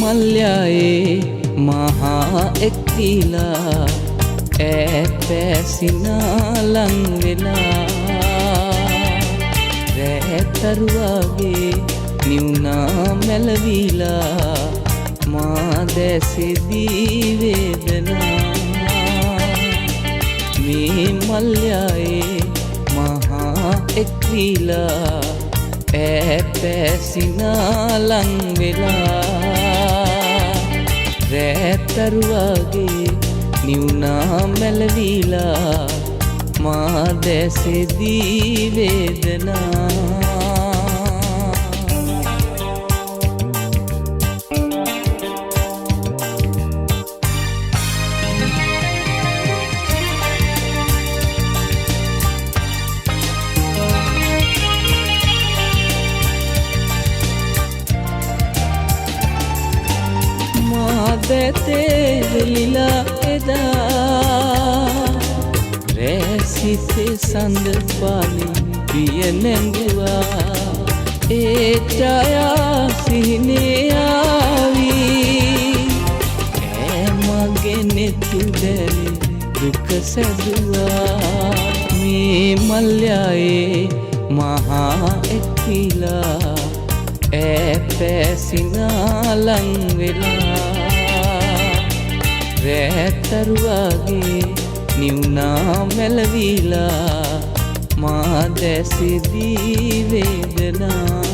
මල්යායේ මහා එක්තිලා පැසිනා ලං වෙලා රැතරුවාගේ නිවුනා මැලවිලා මා දැසෙදී වේදනා මේ මල්යායේ මහා එක්තිලා පැසිනා ලං වෙලා රැතරුවාගේ නිවුනා මැලවිලා මා දැසෙදී වේදනා දැතේ වෙලිලා එදා රැසිතේ සඳ පාලි පිය නැංගුවා ඒ ඡායා සිහිනේ ආවී ඈ මගේ නෙතු දැලි දුක සැදුවා මේ මල්යායේ මහා එක්තිලා පැසිනා ලං වෙලා රැතරුවාගේ නිවුනා මැලවිලා මා දැසෙදී වේදනා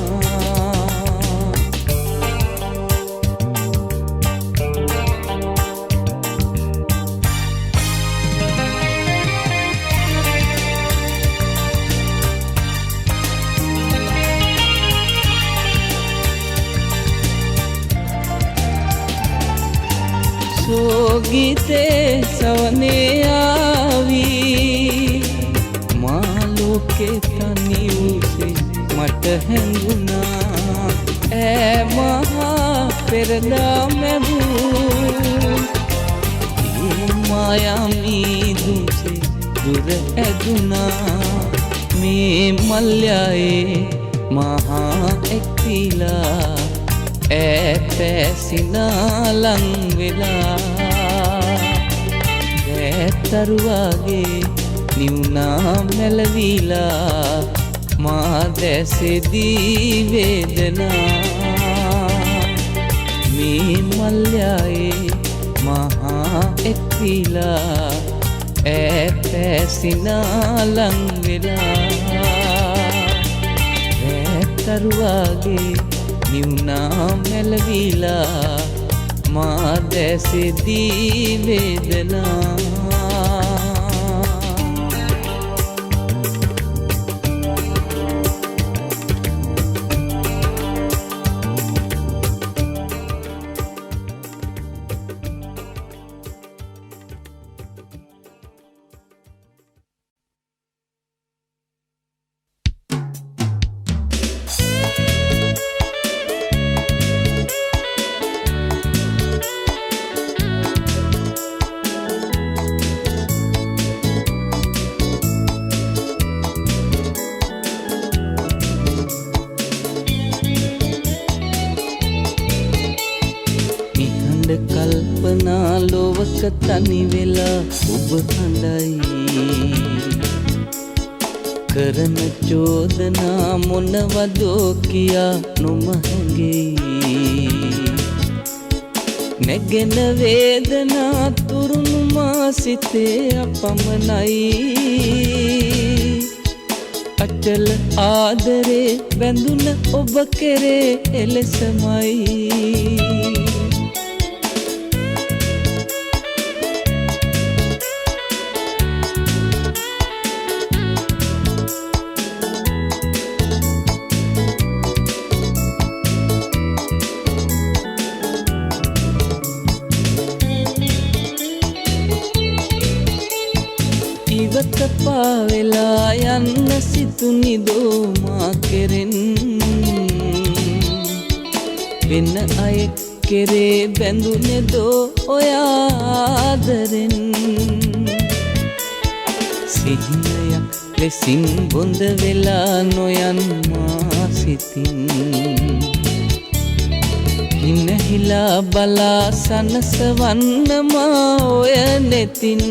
සෝගීතේ සවනේ ආවී මා ලෝකේ තනි වූසේ මට හැඟුණා ඈ මහා පෙරදා මැවූ ඒ මායාමී දුසේ දුර ඇදුණා මේ මල්යායේ මහා එක්තිලා පැසිනා ලං වෙලා රැතරුවාගේ නිවුනා මැලවිලා මා දැසෙදී වේදනා මේ මල්යායේ මහා එක්තිලා පැසිනා ලං වෙලා රැතරුවාගේ නිවුනා මැලවිලා මා දැසෙදී වේදනා කල්පනා ලොවක තනි වෙලා ඔබ හඬයි කරන චෝදනා මොනවදෝ කියා නොමහඟෙයි නැගෙන වේදනා තුරුණු මා සිතේ අපමණයි අචල ආදරේ බැඳුන ඔබ කෙරේ එලෙසමයි ඉවත පාවෙලා නොයන්න සිතුනි දෝ මා කෙරෙන් වෙන අයෙක් කෙරේ බැඳුනේ දෝ ඔයා ආදරෙන් සිහිනයක් ලෙසින් බොඳ වෙලා නොයන් මා සිතින් හිනහිලා බලා සනසවන්න මා ඔය නෙතින්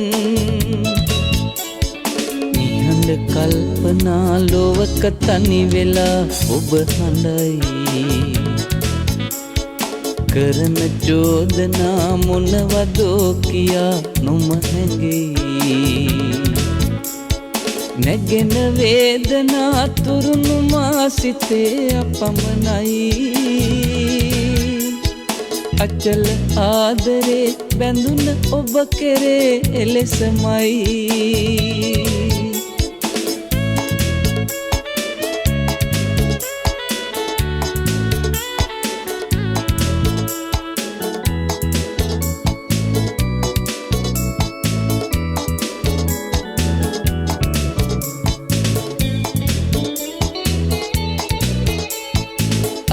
නිහඬ කල්පනා ලොවක තනි වෙලා ඔබ හඬයි කරන චෝදනා මොනවදෝ කියා නොම හැඟෙයි නැගෙන වේදනා තුරුණු මා සිතේ අපමණයි අචල ආදරේ බැඳුන ඔබ කෙරේ එලෙසමයි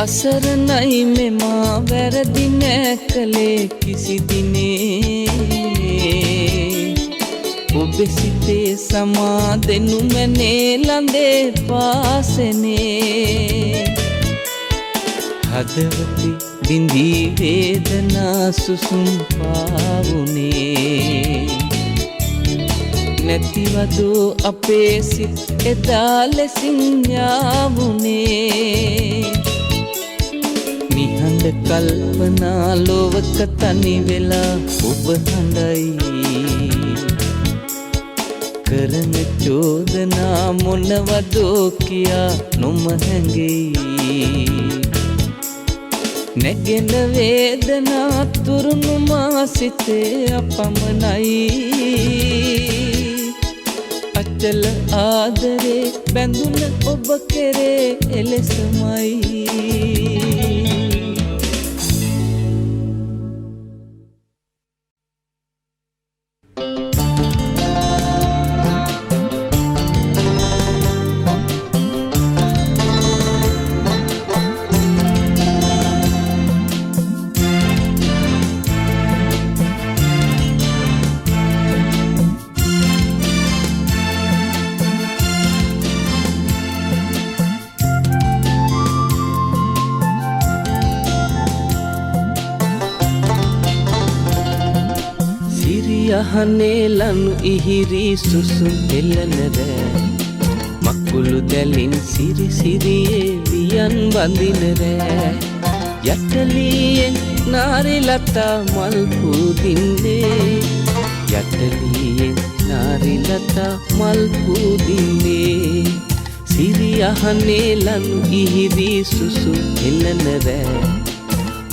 අසරණයි මෙමා වැරදි නෑ කලේ කිසි දිනේ ඔබ සිතේ සමා දෙනු මැනේ ළඳේ පාසනේ හදවති බිඳී වේදනා සුසුම් පාවුනේ නැතිවදෝ අපේ සිත් එදා ලෙසින් යාවුනේ නිහඬ කල්පනා ලොවක තනි වෙලා ඔබ හඬයි කරන චෝදනා මොනවදෝ කියා නොම හැඟෙයි නැගෙන වේදනා තුරුණු මා සිතේ අපමණයි අචල ආදරේ බැඳුන ඔබ කෙරේ එලෙසමයි යහනේ ලනු ඉහිරි සුසුම් එළන රෑ මක්කුළු දැලින් සිරි සිරියේ වියන් බඳින රෑ යටලියෙන් නාරිලතා මල් පුදින්නේ යටලියෙන් නාරිලතා මල් පුදින්නේ සිරි යහනේ ලනු ඉහිරි සුසුම් එළන රෑ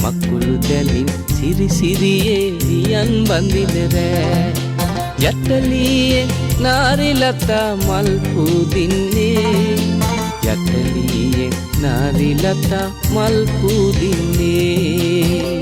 මක්කුළු දැලින් සිරි සිරියේ වියන් බඳින රෑ යටලියේ නාරිලතා මල් පුදින්නේ යටලියේ නාරිලතා මල් පුදින්නේ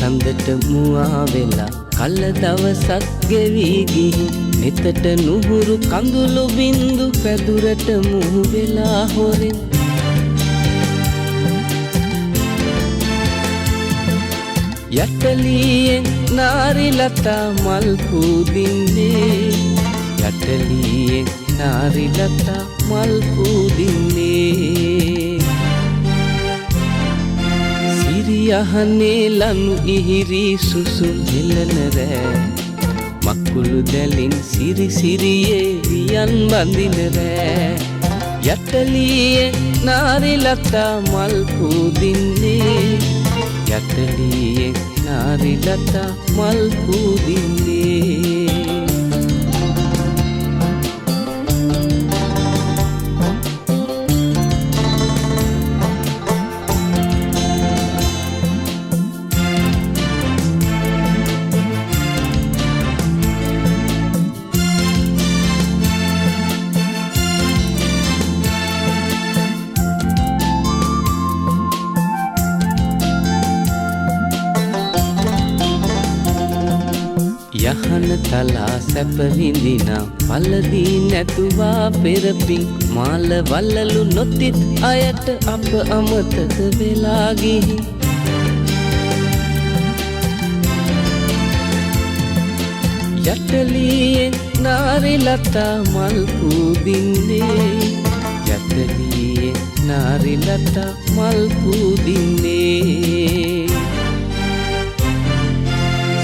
සඳට මුවා වෙලා කල දවසක් ගෙවී ගිහින් නෙතට නුහුරු කඳුළු බින්දු පැදුරට මුහු වෙලා හොරෙන් යටලියෙන් නාරිලතා මල් පුදින්නේ යටලියෙන් නාරිලතා මල් පුදින්නේ යහනේ ලනු ඉහිරි සුසුම් එළන රෑ මක්කුළු දැලින් සිරි සිරියේ වියන් බඳින රෑ යටලියේ නාරිලතා මල් පුදින්නේ යටලියේ නාරිලතා මල් පුදින්නේ තලා සැප විඳිනා පළදී නැතුවා පෙරපින් මාල වල්ලලු නොතිත් අයට අප අමතක වෙලා ගිහි යටලියෙන් නාරිලතා මල් පූදින්නේ යටලියෙන් නාරිලතා මල් පූදින්නේ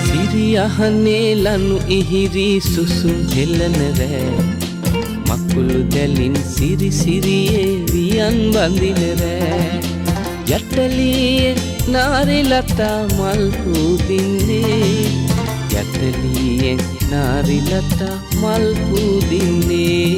සිරියහනේ ලනු ඉහිරි සුසුම් හෙළන රෑ මකුළු දැලින් සිරි සිරියේ වියන් බඳින රෑ යටලියෙන් නාරිලතා මල් පූදින්නේ යටලියෙන් නාරිලතා මල් පූදින්නේ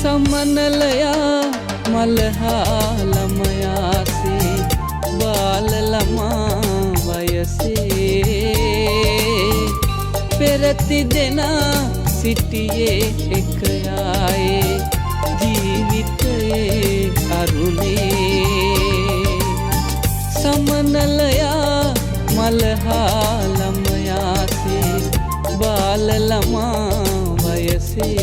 समनलया मलहा लमयासे बाल लमा वयसे पेरति देना सिटिये एकयाए जीविते अरुणे समनलया मलहा लमयासे बाल लमा वयसे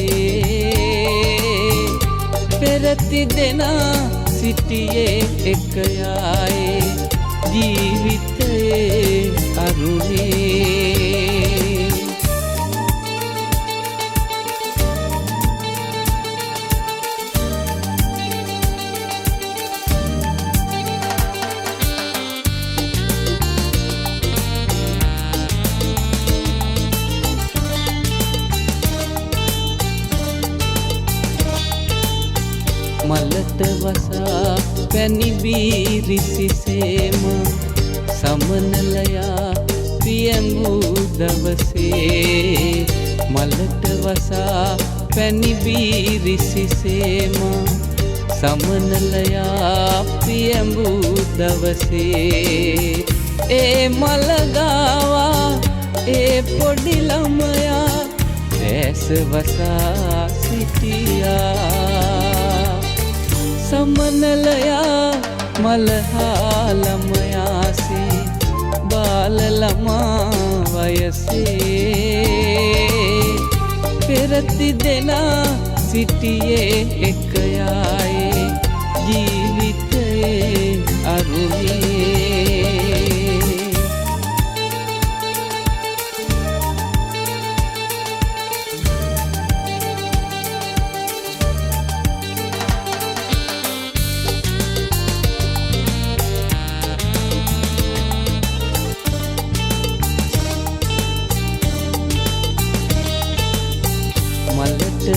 पेरति देना सिटिये एकयाए जीविते अरुणे मलट वसा पैनी बीरिसिसेम समनलया पियंगु दवसे मलट वसा पैनी बीरिसिसेम समनलया पियंगु दवसे ए मलगावा ए पोडिलमया ऐस वसा सिटिया समनलया मलहालमयासे बाललमा वयसे पेरति देना सिटिये एकयाए जीविते अरुणे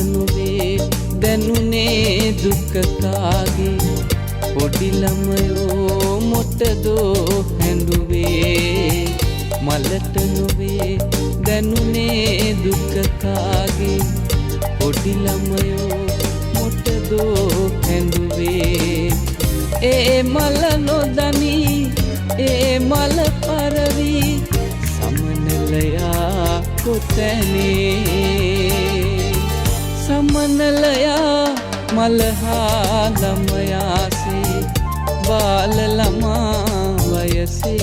නුවේ දැනුනේ දුකකාගේ පොඩි ළමයෝ මොටදෝ හැඬුවේ මලට නුවේ දැනුනේ දුකකාගේ පොඩි ළමයෝ මොටදෝ හැඬුවේ ඒ මල නොදනී ඒ මල පරවි समनलया කොතැනේ समनलया मलहालमयासे बाललमा वयसे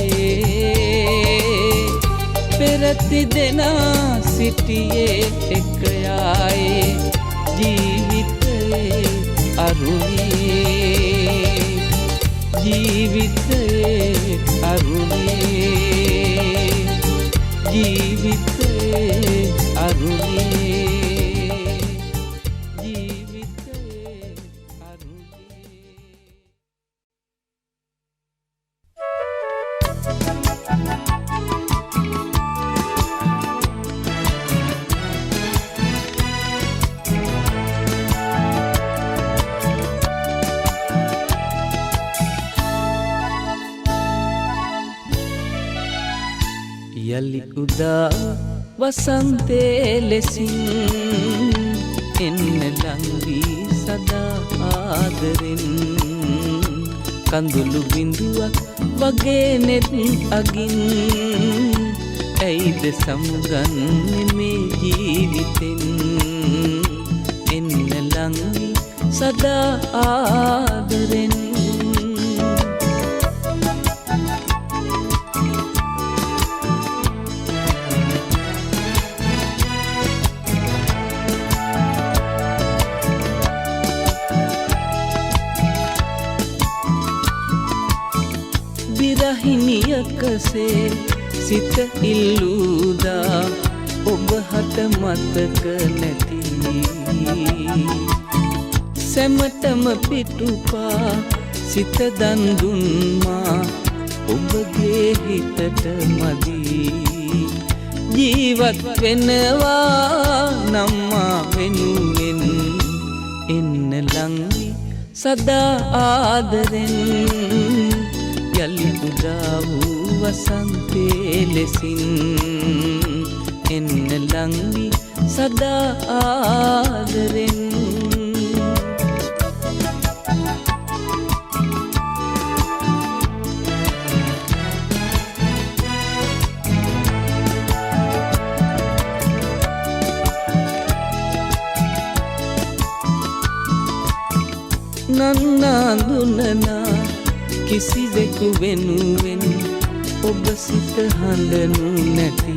पेरति देना सिटिये एकयाए जीविते अरुणे जीविते अरुणे जीविते अरुणे යලි උදා වසන්තේ ලෙසින් එන්න ලංවී සදා ආදරෙන් කඳුළු බිඳුවක් වගේ නෙත් අගින් ඇයිද සමුගන්නේ මේ ජීවිතෙන් එන්න ලංවී සදා ආදරෙන් විරහිනියකසේ සිත ඉල්ලූදා ඔබ හට මතක නැති සැමටම පිටුපා සිත දන් දුන්මා ඔබගේ හිතට මදි ජීවත් වෙනවා නම්මා වෙනුවෙන් එන්න ලංවි සදා ආදරෙන් යලි උදා වූ වසන්තේ ලෙසින් එන්න ලංවි සදා ආදරෙන් නන්නාඳුනනා කිසිවෙකු වෙනුවෙන් ඔබ සිත හඬනු නැති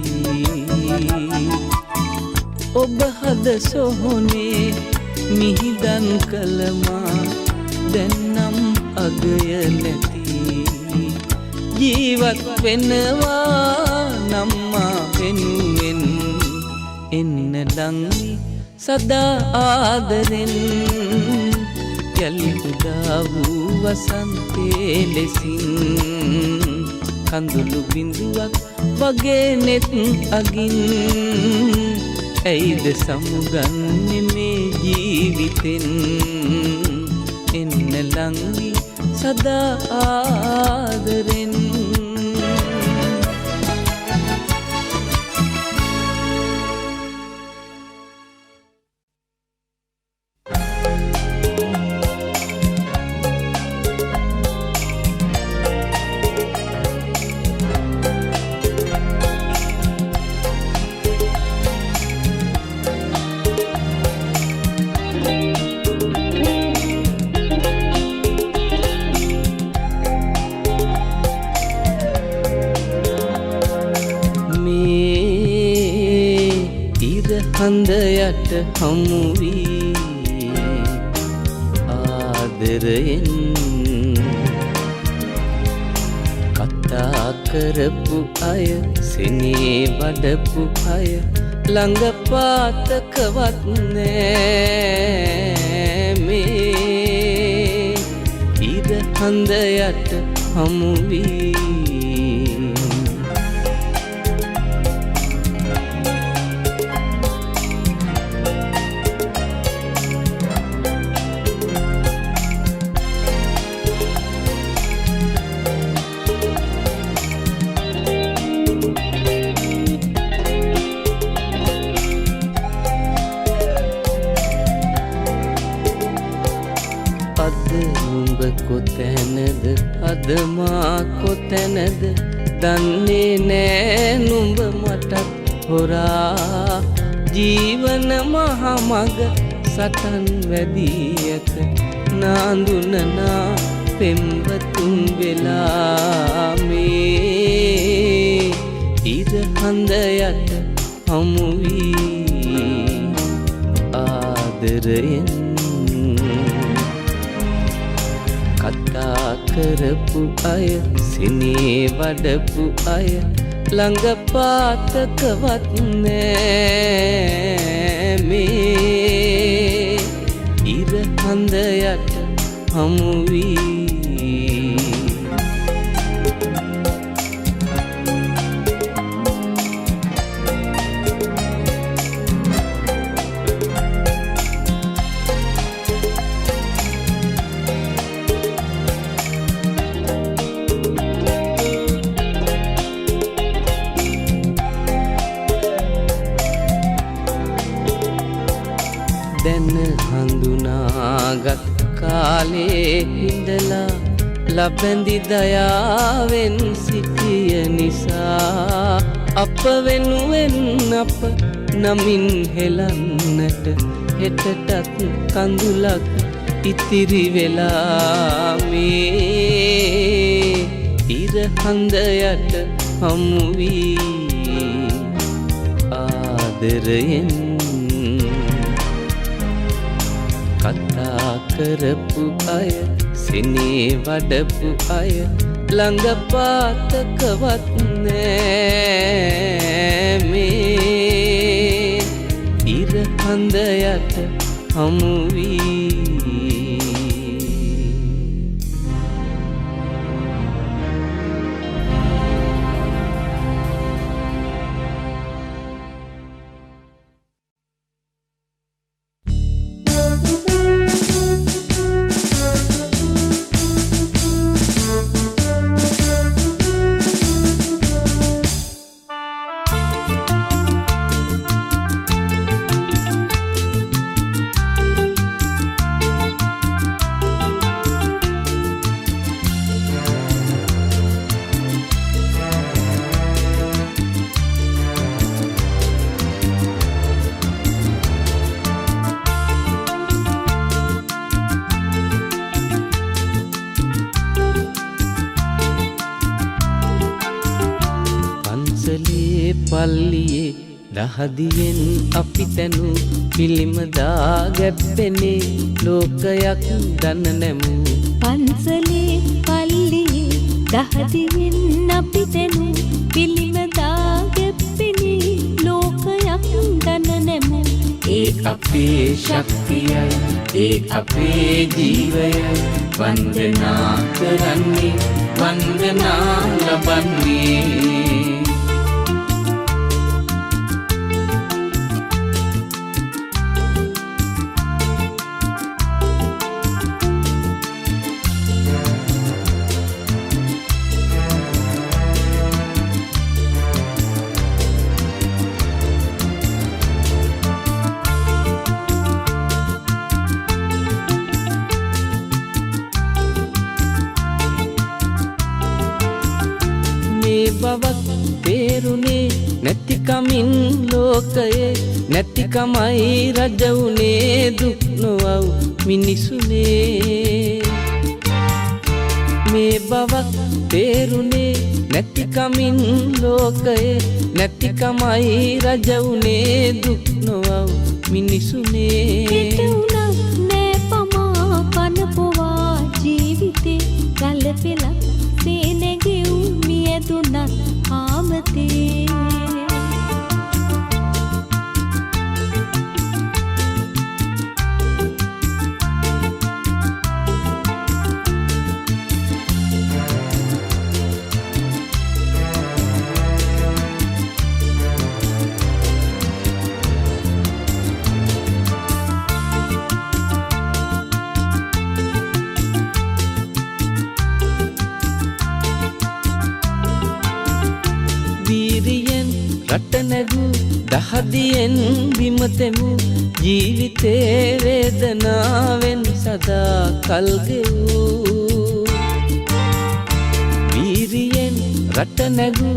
ඔබ හද සොහොනේ මිහිදන් කළමා දැන්නම් අගය නැති ජීවත් වෙනවා නම්මා වෙනුවෙන් එන්න ලංවි සදා ආදරෙන් යලි උදා වූ වසන්තේ ලෙසින් කඳුළු බිඳුවක් වගේ නෙත් අගින් ඇයිද සමුගන්නේ මේ ජීවිතෙන් එන්න ලංවි සදා ආදරෙන් හඳ යට හමු වී ආදරයෙන් කතා කරපු අය සෙනේ වඩපු අය ළඟ පාතකවත් නෑ මේ ඉර හඳ යට හමු වී කොතැනද අද මා කොතැනද දන්නේ නෑ නුඹ මටත් හොරා ජීවන මහමග සටන් වැදී ඇත නාඳුනනා පෙම්වතුන් වෙලා මේ ඉර හඳ යට හමු වී ආදරයෙන් කතා කරපු අය සිනේ වඩපු අය ළඟ පාතකවත් නෑ මේ ඉර හඳ යට හමු වී හඳුනාගත් කාලේ ඉඳලා ලබැඳි දයාවෙන් සිටිය නිසා අප වෙනුවෙන් අප නමින් හෙලන්නට හෙටටත් කඳුලක් ඉතිරි වෙලා මේ ඉර හඳ යට හමු වී ආදරයෙන් කතා කරපු අය සෙනේ වඩපු අය ළඟ පාතකවත් නෑ මේ ඉර හඳ යට හමු වී පල්ලියේ දහදියෙන් අපි තැනු පිළිම දාගැප්පෙනේ ලෝකයක් දන්න නැමු පන්සලේ පල්ලියේ දහදියෙන් අපි තැනු පිළිම දාගැප්පෙනේ ලෝකයක් දන්න නැමු ඒ අපේ ශක්තියයි ඒ අපේ ජීවයයි වන්දනා කරන්නේ වන්දනා ලබන්නේ බවක් තේරුනේ නැතිකමින් ලෝකයේ නැතිකමයි රජ වුනේ දුක් නොවව් මිනිසුනේ මේ බවක් තේරුනේ නැතිකමින් ලෝකයේ නැතිකමයි රජ වුනේ දුක් නොවව් මිනිසුනේ නෑ පමා පන පොවා ජීවිතේ ගලපෙලක් සේනෙගෙව් මියදුනත් ආමතේ රටනැගු දහදියෙන් බිමතෙමු ජීවිතේ වේදනාවෙන් සදා කල්ගෙවූ වීරියෙන් රටනැගු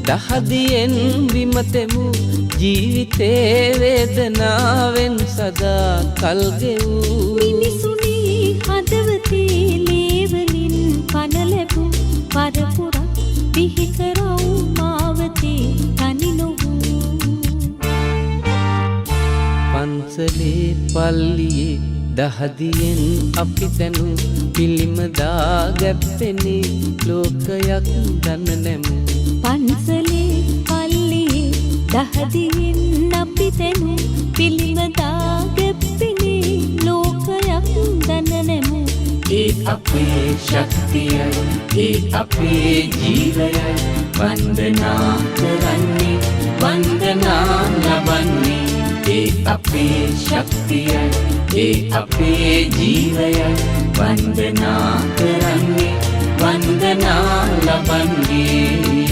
දහදියෙන් බිමතෙමු ජීවිතේ වේදනාවෙන් සදා කල්ගෙවූ මිනිසුනී හදවතේ ලේවලින් පන ලැබූ පරපුරක් විහිකරව් මාවතේ තනි නොවූ පන්සලේ පල්ලියේ දහදියෙන් අපි තැනු පිළිම දාගැප්පෙනේ ලෝකයක් දන්න නැමු පන්සලේ පල්ලියේ දහදියෙන් අපි තැනු පිළිම දාගැප්පෙනේ ලෝකයක් දන්න නැමු ඒ අපේ ශක්තියයි ඒ අපේ ජීවයයි වන්දනා කරන්නේ වන්දනා ලබන්නේ ඒ අපේ ශක්තියයි ඒ අපේ ජීවයයි වන්දනා කරන්නේ වන්දනා ලබන්නේ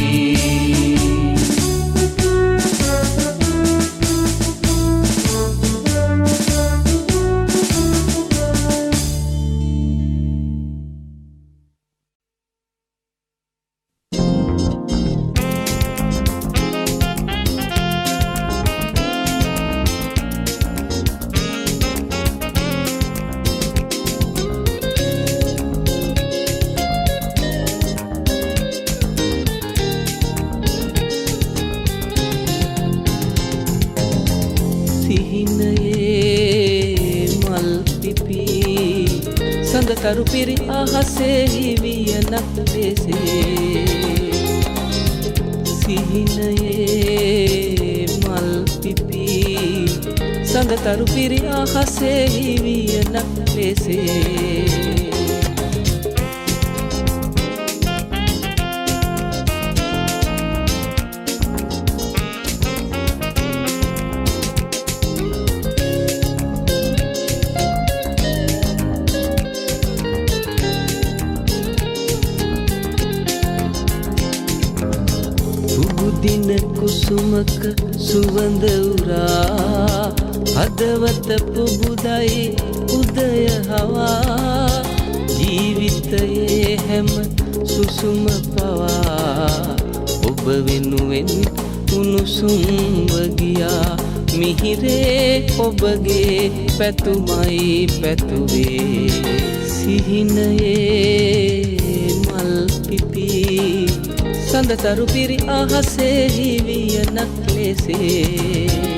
සඳතරු පිරි අහසේ හිවියනක් ලෙසේ සිහිනයේ මල් පිපි සඳතරු පිරි අහසේ හිවියනක් ලෙසේ දින කුසුමක සුවඳ උරා හදවත පුබුදයි උදය හවා ජීවිතයේ හැම සුසුම පවා ඔබ වෙනුවෙන් උණුසුම්ව ගියා මිහිරේ ඔබගේ පැතුමයි පැතුවේ සිහිනයේ මල් පිපි සඳතරු පිරි අහසේ හිවියනක් ලෙසේ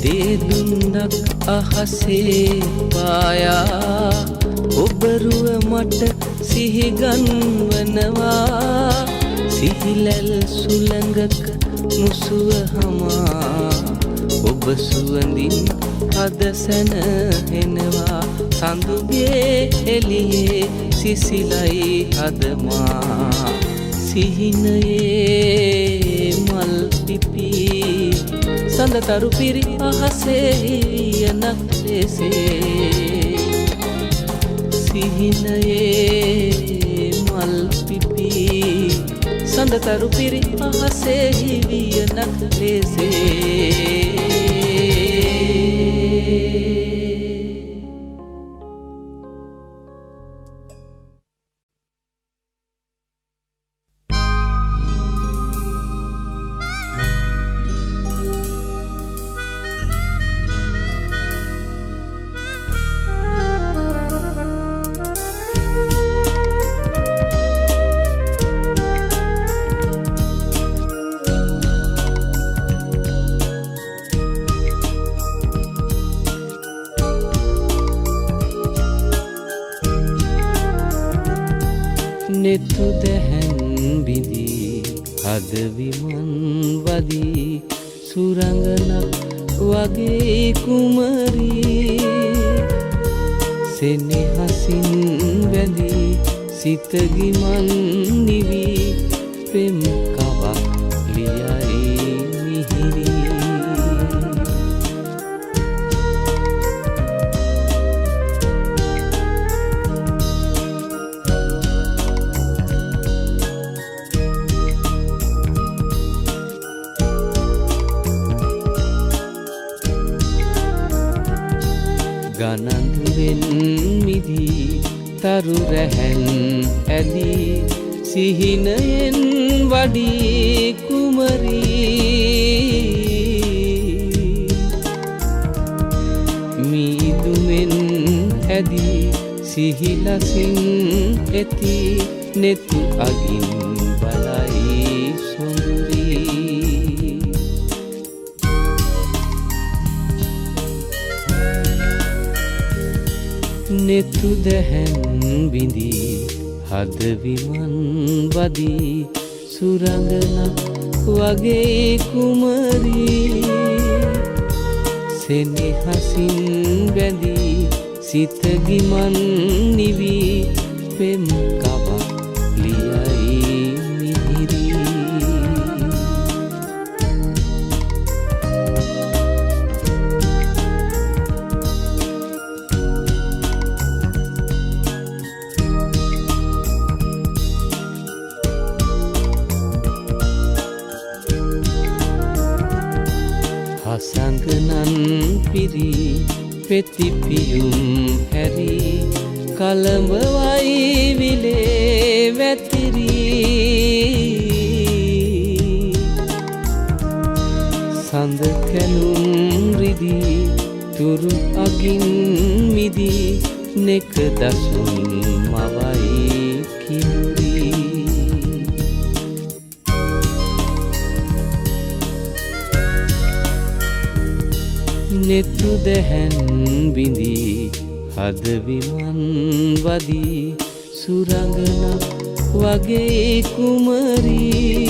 දේදුන්නක් අහසේ පායා ඔබරුව මට සිහිගන්වනවා සිහිලැල් සුළඟක මුසුව හමා ඔබ සුවඳින් හද සැනහෙනවා සඳුගේ එළියේ සිසිලයි හදමා සිහිනයේ මල් පිපි සඳතරු පිරි අහසේ හිවියනක් ලෙසේ සිහිනයේ මල් පිපි සඳතරු පිරි අහසේ හිවියනක් ලෙසේ නෙතු දැහැන් බිඳී හද විමන් වදී සුරංගනක් වගේ කුමරී සෙනෙහසින් වැඳී සිත ගිමන් නිවි පෙම් කවක් ලියයි මිහිරි ගනන්දුවෙන් මිදී තරු රැහැන් ඇදී සිහිනයෙන් වඩී කුමරී මීදුමෙන් ඇදී සිහිලසින් ඇති නෙතු අගින් බලයි සොඳුරී නෙතු දැහැන් බිඳී හද විමන් වදී සුරංගනක් වගේ කුමරී සෙනෙහසින් බැඳී සිත ගිමන් නිවි පෙම් කවක් ලියයි මිහිරි හසඟනන් පිරි පෙතිපියුම් හැරි කලඹවයි විලේ වැතිරී සඳ කැලුම් රිදී තුරු අගින් මිදී නෙක දසුන් මවයි කිව්වී නෙතු දැහැන් බිඳී හද විමන් වදී සුරංගනක් වගේ කුමරී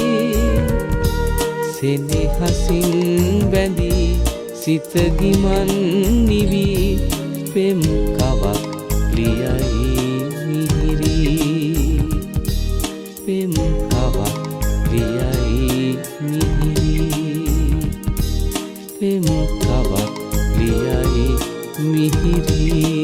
සෙනෙහසින් බැඳී සිත ගිමන් නිවි පෙම් කවක් ලියයි මිහිරි පෙම් කවක් ලියයි මිහිරි පෙම් කවක් ලියයි මිහිරි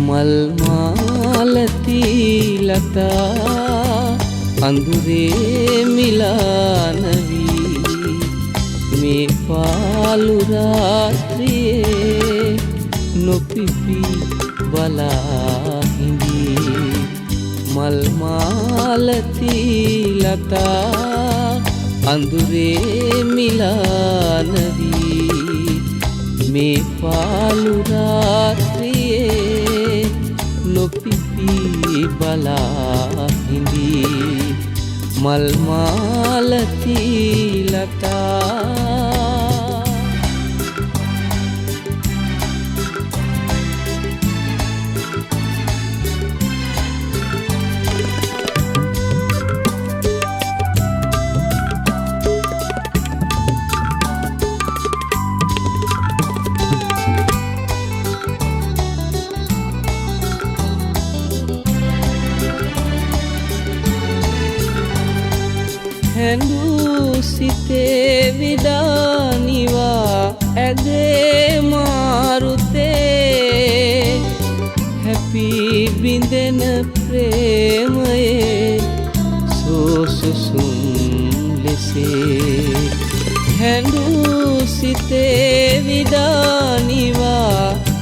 මල් මාලති ලතා අඳුරේ මිලානවී මේ පාලු රාත්‍රියේ නොපිපි බලා හිඳී මල් මාලති ලතා අඳුරේ මිලානවී මේ පාලු රාත්‍රියේ නොපිපි බලා හිඳී මල් මාලති ලතා හැඬු සිතේ විඩානිවා ඇදේ මාරුතේ හැපි බිඳෙන ප්‍රේමයේ සෝසුසුම් ලෙසේ හැඬු සිතේ විඩානිවා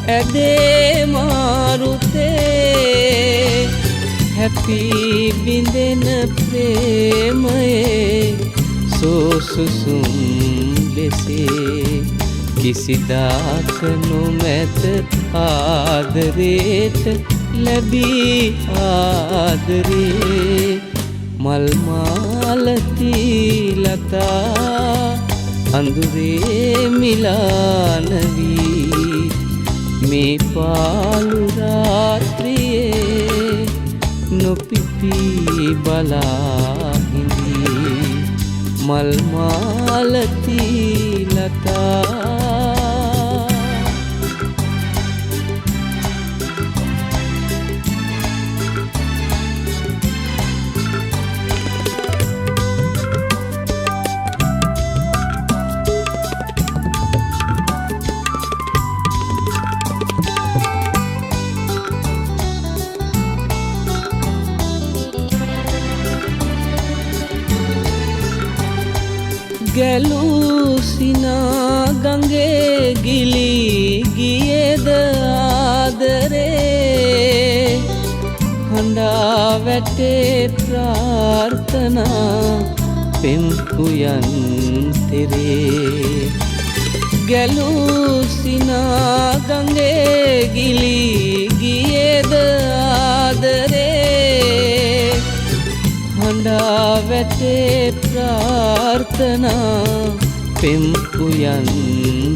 ඇදේ මාරුතේ හැපි බිඳෙන ප්‍රේමයේ සෝසුසුම් ලෙසේ කිසිදාක නොමැත ආදරේට ලැබී ආදරේ මල් මාලති ලතා අඳුරේ මිලානවී මේ පාලු රාත්‍රියේ නොපිපි බලා හිඳී මල් මාලති ලතා ගැලූ සිනා ගඟේ ගිලී ගියේද ආදරේ හඬා වැටේ ප්‍රාර්ථනා පෙම් කුයන් තෙරේ ගැලූ සිනා ගඟේ ගිලී ගියේද ආදරේ හඬා වැටේ ප්‍රාර්ථනා පෙම් කුයන්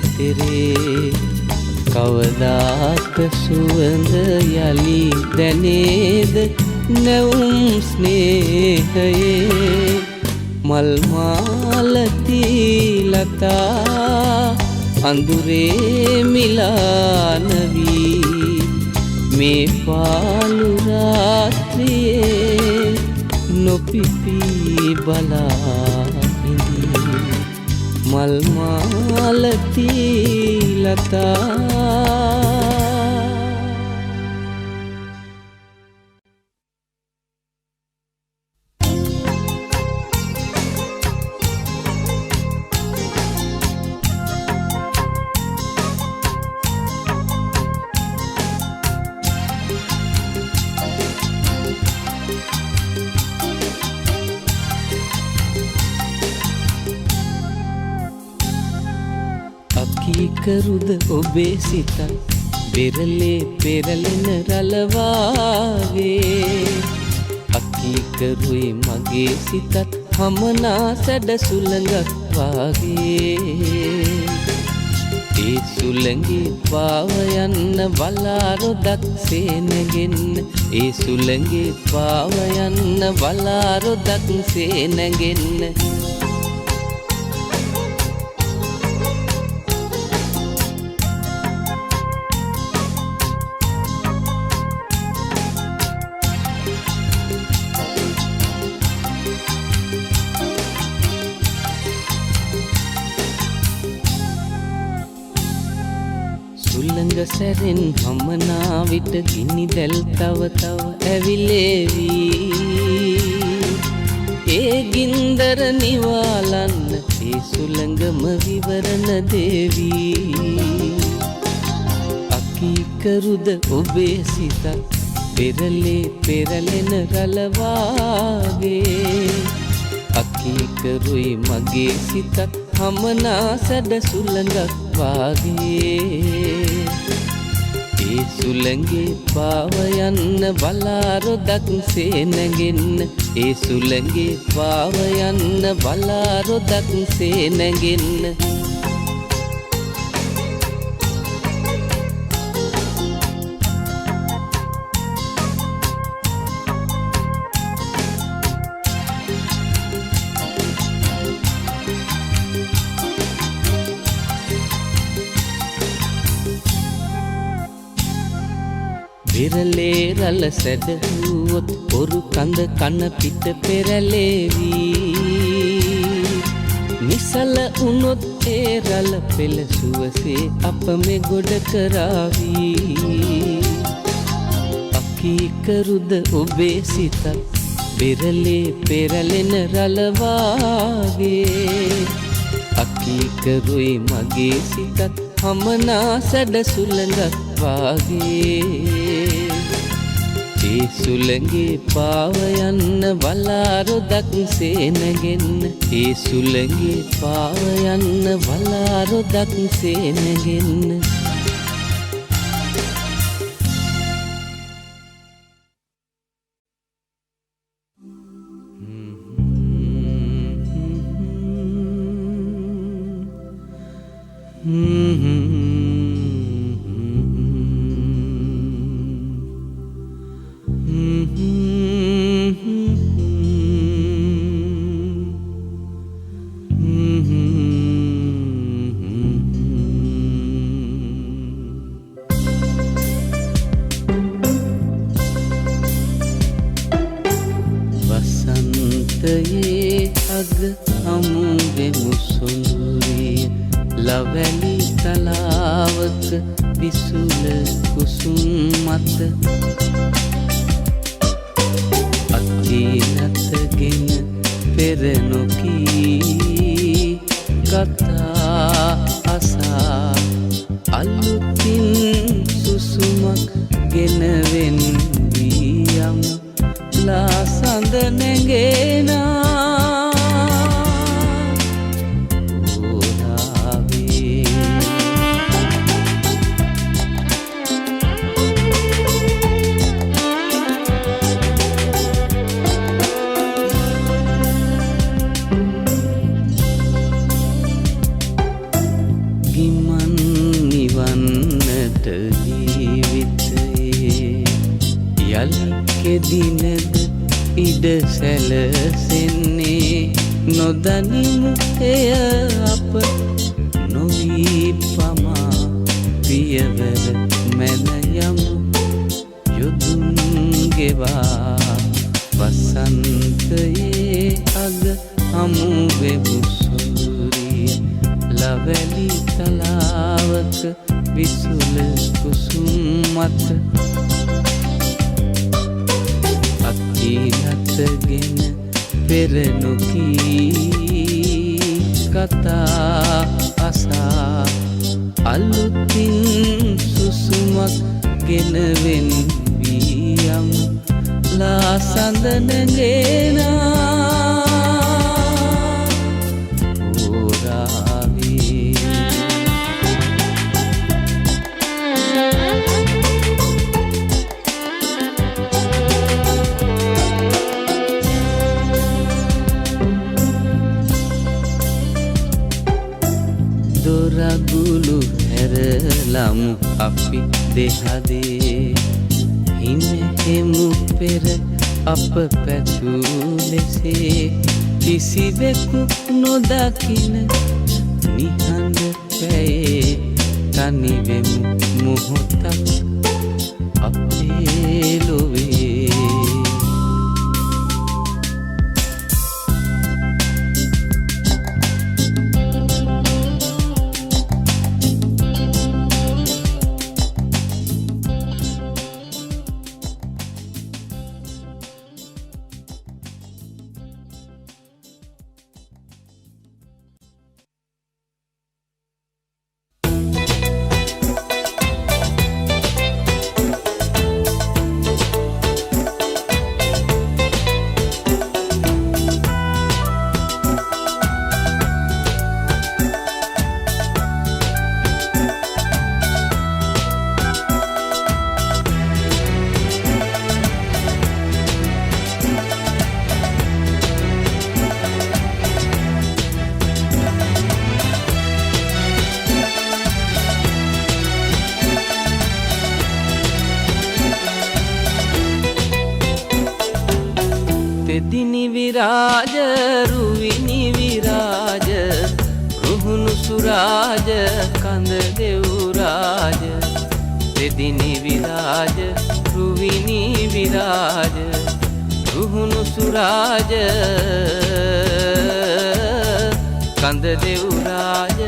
තෙරේ කවදාක සුවඳ යලි දැනේද නැවුම් ස්නේහයේ මල් මාලති ලතා අඳුරේ මිලානවී මේ පාළු රාත්‍රියේ නොපිපි බලා ඉඳී මල් මාලති ලතා කරුද ඔබේ සිතත් බෙරලේ පෙරලෙන රළවාගේ අකීකරුයි මගේ සිතත් හමනා සැඩ සුළඟක් වාගේ ඒ සුළඟේ පාව යන්න වලාරොදක් සේනගෙන්න ඒ සුළඟේ පාව යන්න වලාරොදක් සේනගෙන්න සැරෙන් හමනා විට ගිනි දැල් තව තව ඇවිලේවි ඒ ගින්දර නිවාලන්න ඒ සුළඟම විවරණ දේවි අකීකරුද ඔබේ සිතත් පෙරලේ පෙරලෙන රළවාගේ අකීකරුයි මගේ සිතත් හමනා සැඩ සුළඟක් වාගේ ඒ සුළඟේ පාව යන්න වලාරොදක් සේනගෙන්න ඒ සුළඟේ පාව යන්න වලාරොදක් සේනගෙන්න පෙරලේ රළ සැඩහුවොත් පොරු කඳ කන පිට පෙරලේවි නිසල උනොත් ඒ රළ පෙළ සුවසේ අප මෙ ගොඩ කරාවි අකීකරුද ඔබේ සිතත් පෙරලේ පෙරලෙන රළවාගේ අකීකරුයි මගේ සිතත් හමනා සැඩ සුළඟක් වාගේ ඒ සුළඟේ පාව යන්න වලාරොදක් සේනගෙන්න ඒ සුළඟේ පාව යන්න වලාරොදක් සේනගෙන්න වසන්තයේ අග හමු වෙමු සූරිය ලවැලි තලාවක විසුල කුසුම් මත අත්තිනතගෙන පෙර නොකී කතා අසා අලුතින් සුසුමක් ගෙනවෙන් වියම් ලා සඳනගෙනා ඕරාවේ දොරගුළු හැරලමු අපි දෙහදේ හිනෙහෙමු පෙර අප පැතුූ ලෙසේ කිසිවෙකු නොදකින නිහඬ පැයේ තනිවෙමු මොහොතක් අපේ ලොවේ දිනි විරාජ රුවිනි විරාජ රුහුණු සුරාජ කඳ දෙව්රාජ දෙදිනි විරාජ රුවිනි විරාජ රුහුණු සුරාජ කඳ දෙව්රාජ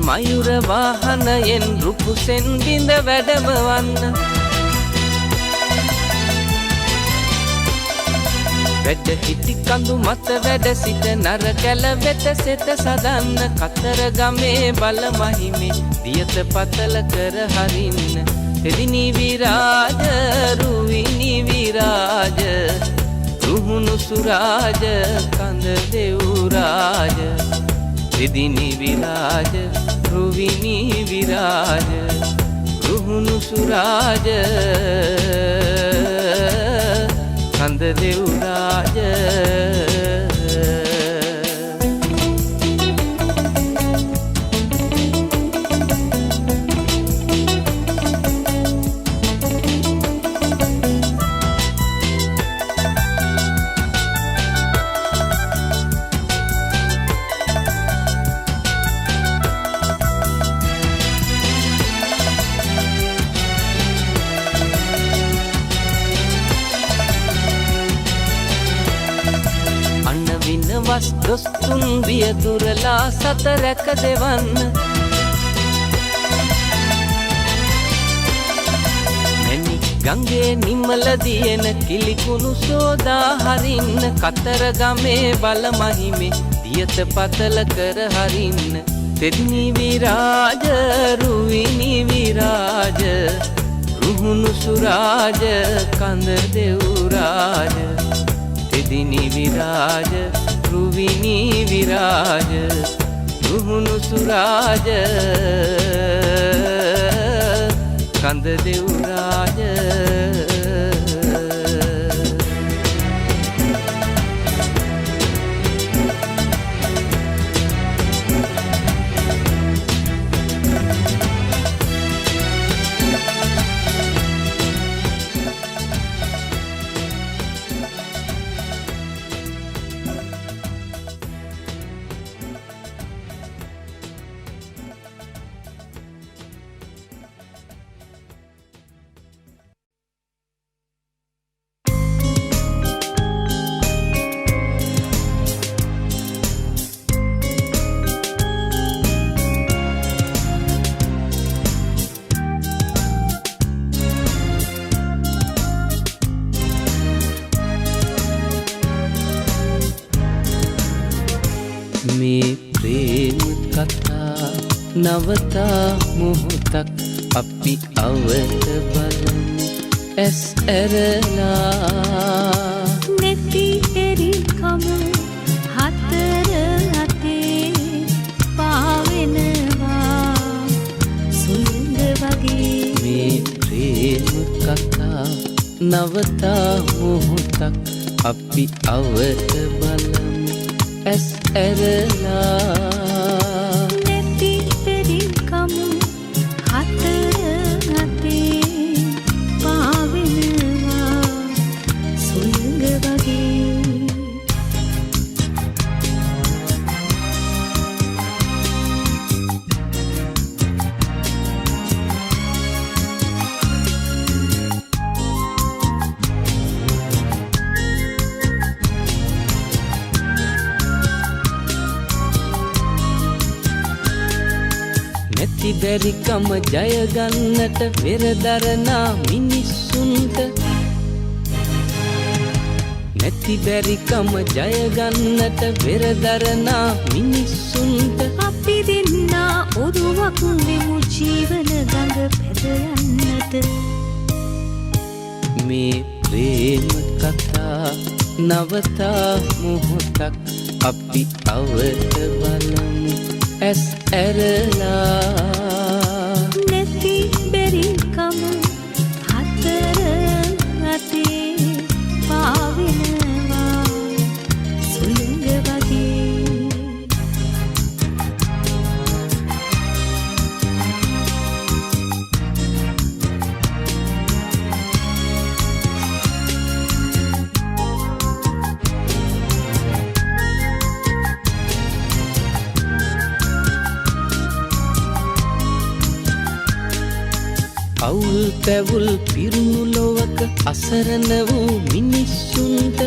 මයුර වාහනයෙන් රුකුසෙන් බිඳ වැඩමවන්න වැඩ හිටි කඳු මත වැඩ සිට නර කැල වෙත සෙත සදන්න කතර ගමේ බල මහිමේ දියත පතල කර හරින්න එදිනි විරාජ රුවිනි විරාජ රුහුණු සුරාජ කඳ දෙව්රාජ එදිනි විරාජ රුවිනි විරාජ රුහුණු සුරාජ කඳ දෙව්රාජ වස් දොස්තුන් වියදුරලා සත රැක දෙවන්න මෙනි ගංගේ නිමල දියන කිලිකුණු සෝදා හරින්න කතර ගමේ බල මහිමේ දියත පතල කර හරින්න තෙදිනි විරාජ රුවිනි විරාජ රුහුණු සුරාජ කඳ දෙව්රාජ තෙදිනි විරාජ රුවිනි විරාජ රුහුණු සුරාජ කඳ දෙව්රාජ මේ ප්‍රේම කතා නවතා මොහොතක් අපි අවත බලමු ඇස් ඇරලා නැති එරිකම හතර අතේ පාවෙනවා සුළඟ වගේ මේ ප්‍රේම කතා නවතා මොහොතක් අපි අවත බලමු ඇස් ඇරලා නැති එරිකම හතර අතේ පාවෙනවා සුළඟ වගේ නැති බැරිකම ජය ගන්නට වෙරදරනා මිනිස්සුන්ට නැති බැරිකම ජය ගන්නට වෙරදරනා මිනිස්සුන්ට අපි දෙන්නා ඔරුවක් වෙමු ජීවන ගඟ පැද යන්නට මේ ප්‍රේම කතා නවතා මොහොතක් අපි අවත බලමු ඇස් ඇරලා නැති බැරිකම හතර අතේ පාවෙනවා සුළඟ වගේ අවුල් පැවුල් පිරුණු ලොවක අසරණ වූ මිනිස්සුන්ට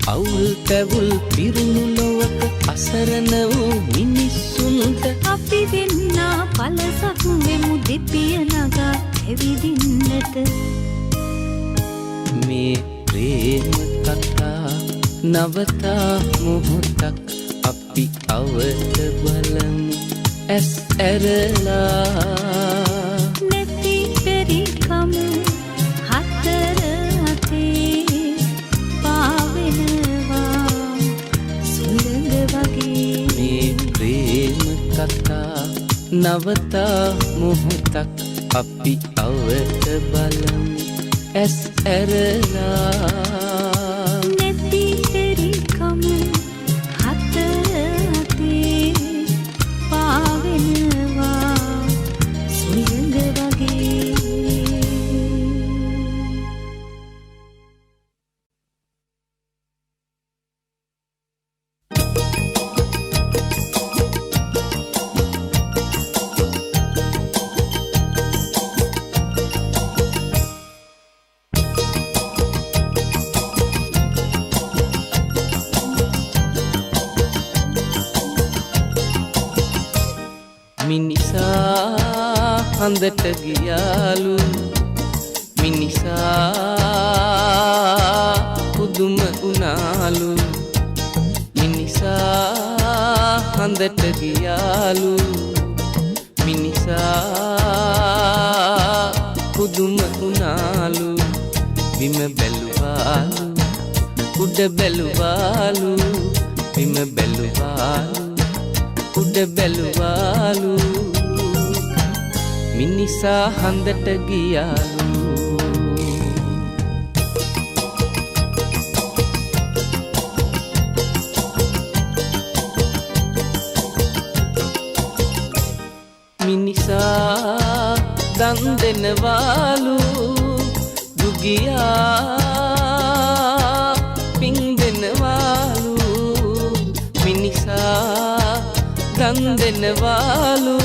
අවුල් පැවුල් පිරුණු ලොවක අසරණ වූ මිනිස්සුන්ට අපි දෙන්නා පලසක් වෙමු දෙපිය නගා ඇවිදින්නට මේ ප්‍රේම කතා නවතා මොහොතක් අපි අවත බලමු ඇස් ඇරලා නැති බැරිකම හතර අතේ පාවෙනවා සුළඟ වගේ මේ ප්‍රේම කතා නවතා මොහොතක් අපි අවත බලමු ඇස් ඇරලා නැති බැරිකම හතර අතේ පාවෙනවා සුළඟ වගේ මිනිසා හඳට ගියාලු මිනිසා පුදුම උනාලු මිනිසා හඳට ගියාලු මිනිසා පුදුම උනාලු බිම බැලුවාලු උඩ බැලුවාලු බිම බැලුවාලු උඩ බැලුවාලු මිනිසා හඳට ගියාලු මිනිසා දන් දෙනවාලු දුගියා පින් දෙනවාලු මිනිසා දන් දෙනවාලු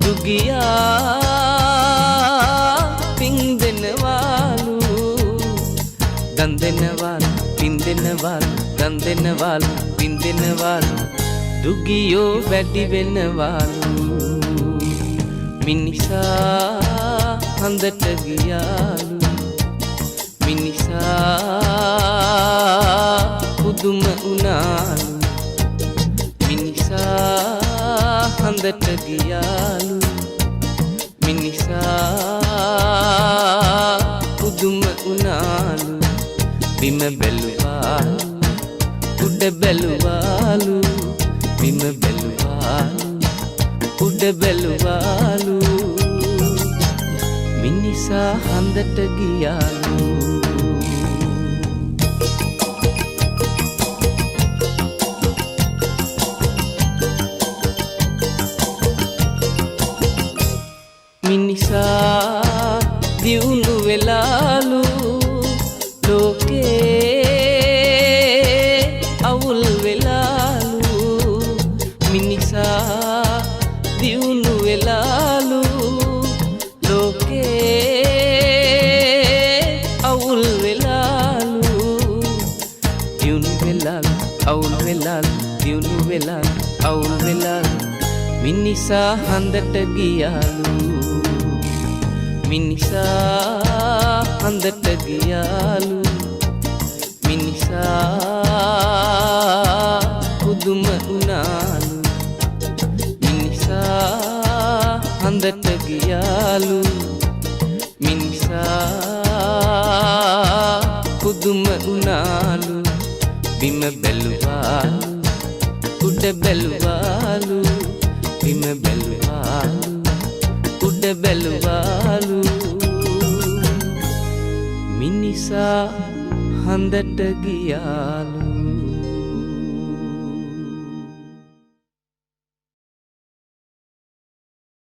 දුගියා පින් දෙනවාලු දන් දෙනවාලු පින් දෙනවාලු දන් දෙනවාලු පින් දෙනවාලු දුගියෝ වැඩි වෙනවාලු මිනිසා හඳට ගියාලු මිනිසා පුදුම පුදුම උනාලු මිනිසා හඳට ගියාලු මිනිසා පුදුම උනාලු බිම බැලුවාලු උඩ බැලුවාලු බිම බැලුවාලු උඩ බැලුවාලු මිනිසා හඳට ගියාලු මිනිසා දියුණු වෙලාලු ලෝකේ අවුල් වෙලාලු මිනිසා දියුණු වෙලාලු ලෝකේ අවුල් වෙලාලු දියුණු වෙලාලු අවුල් වෙලාලු දියුණු වෙලාලු අවුල් වෙලාලු මිනිසා හඳට ගියාලු මිනිසා හඳට ගියාලු මිනිසා පුදුම උනාලු මිනිසා හඳට ගියාලු මිනිසා පුදුම උනාලු බිම බැලුවාලු උඩ බැලුවාලු බිම බැලුවාලු උඩ බැලුවාලු මිනිසා හඳට ගියාලු